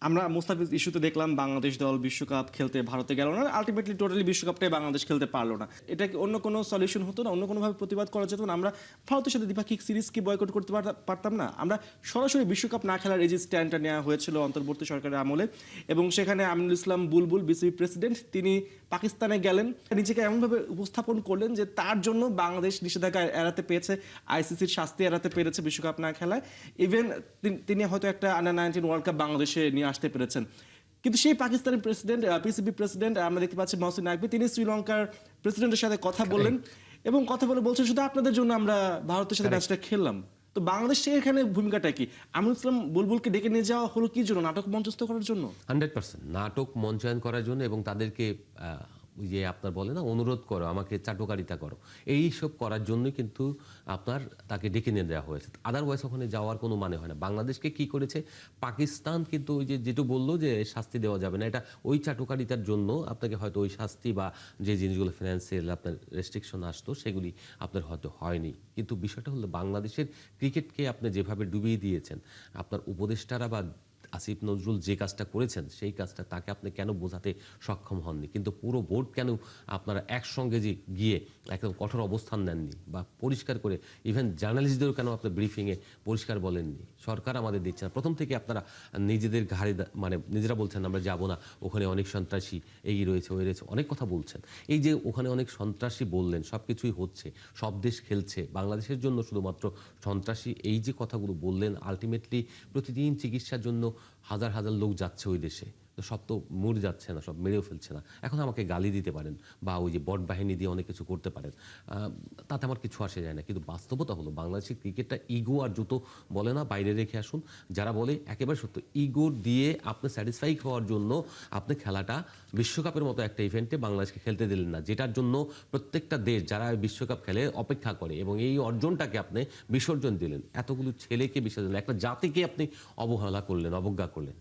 আমরা মুস্তাফিজ ইস্যুতে দেখলাম বাংলাদেশ দল বিশ্বকাপ খেলতে ভারতে গেল না, আলটিমেটলি টোটালি বিশ্বকাপটাই বাংলাদেশ খেলতে পারলো না। এটা কি অন্য কোনো সলিউশন হতো না? অন্য কোনোভাবে প্রতিবাদ করা যেত না? আমরা ভারতের সাথে দ্বিপাক্ষিক সিরিজ কি বয়কট করতে পারতাম না? আমরা সরাসরি বিশ্বকাপ না খেলার এই যে স্ট্যান্ডটা নেওয়া হয়েছিল অন্তর্বর্তী সরকারের আমলে, এবং সেখানে আমিনুল ইসলাম বুলবুল বিসিবি প্রেসিডেন্ট তিনি পাকিস্তানে গেলেন, নিজেকে এমনভাবে উপস্থাপন করলেন যে তার জন্য বাংলাদেশ নিষেধাজ্ঞা এড়াতে পেরেছে, আইসিসির শাস্তি এড়াতে পেরেছে বিশ্বকাপ না খেলায়। ইভেন তিনি হয়তো একটা আন্ডার 19 ওয়ার্ল্ড কাপ বাংলাদেশে নিয়ে আসতে পেরেছেন। কিন্তু সেই পাকিস্তানি প্রেসিডেন্ট, পিসিবি প্রেসিডেন্ট আমরা দেখতে পাচ্ছি মহসিন নাকভি, তিনি শ্রীলঙ্কার প্রেসিডেন্টের সাথে কথা বললেন এবং কথা বলে বলছেন শুধু আপনাদের জন্য আমরা ভারতের সাথে ম্যাচটা খেললাম। তো বাংলাদেশের এখানে ভূমিকাটা কি? আমিনুল ইসলাম বুলবুলকে ডেকে নিয়ে যাওয়া হলো কি জন্য? নাটক মঞ্চস্থ করার জন্য? 100% নাটক মঞ্চায়ন করার জন্য এবং তাদেরকে ওই যে আপনার বলে না অনুরোধ করো, আমাকে চাটুকারিতা করো, এই সব করার জন্যই কিন্তু আপনার তাকে ডেকে নিয়ে দেওয়া হয়েছে। আদারওয়াইজ ওখানে যাওয়ার কোনো মানে হয় না। বাংলাদেশকে কি করেছে পাকিস্তান, কিন্তু ওই যে যেটু বললো যে শাস্তি দেওয়া যাবে না, এটা ওই চাটুকারিতার জন্য আপনাকে হয়তো ওই শাস্তি বা যে জিনিসগুলো ফিনান্সিয়াল আপনার রেস্ট্রিকশন আসতো সেগুলি আপনার হয়তো হয়নি। কিন্তু বিষয়টা হলো বাংলাদেশের ক্রিকেটকে আপনি যেভাবে ডুবিয়ে দিয়েছেন, আপনার উপদেষ্টারা বা আসিফ নজরুল যে কাজটা করেছেন সেই কাজটা তাকে আপনি কেন বোঝাতে সক্ষম হননি? কিন্তু পুরো বোর্ড কেন আপনারা একসঙ্গে যে গিয়ে একদম কঠোর অবস্থান নেননি বা পরিষ্কার করে ইভেন জার্নালিস্টদেরও কেন আপনার ব্রিফিংয়ে পরিষ্কার বলেননি? সরকার আমাদের দিচ্ছে না। প্রথম থেকে আপনারা নিজেদের ঘাড়ে মানে নিজেরা বলছেন আমরা যাব না, ওখানে অনেক সন্ত্রাসী এই রয়েছে ওই রয়েছে, অনেক কথা বলছেন। এই যে ওখানে অনেক সন্ত্রাসী বললেন, সব কিছুই হচ্ছে, সব দেশ খেলছে, বাংলাদেশের জন্য শুধুমাত্র সন্ত্রাসী এই যে কথাগুলো বললেন, আলটিমেটলি প্রতিদিন চিকিৎসার জন্য হাজার হাজার লোক যাচ্ছে ওই দেশে, তো সব তো মরে যাচ্ছে না, সব মেরেও ফেলছে না। এখন আমাকে গালি দিতে পারেন বা ওই যে বট বাহিনী দিয়ে অনেক কিছু করতে পারেন, তাতে আমার কিছু আসে যায় না। কিন্তু বাস্তবতা হলো বাংলাদেশের ক্রিকেটটা ইগো আর জুতো বলে না, বাইরে রেখে আসুন। যারা বলে একেবারে সত্য, ইগো দিয়ে আপনি স্যাটিসফাই হওয়ার জন্য আপনি খেলাটা বিশ্বকাপের মতো একটা ইভেন্টে বাংলাদেশকে খেলতে দিলেন না, যেটার জন্য প্রত্যেকটা দেশ যারা বিশ্বকাপ খেলে অপেক্ষা করে, এবং এই অর্জনটাকে আপনি বিসর্জন দিলেন। এতগুলো ছেলেকে বিসর্জন, একটা জাতিকে আপনি অবহেলা করলেন, অবজ্ঞা করলেন।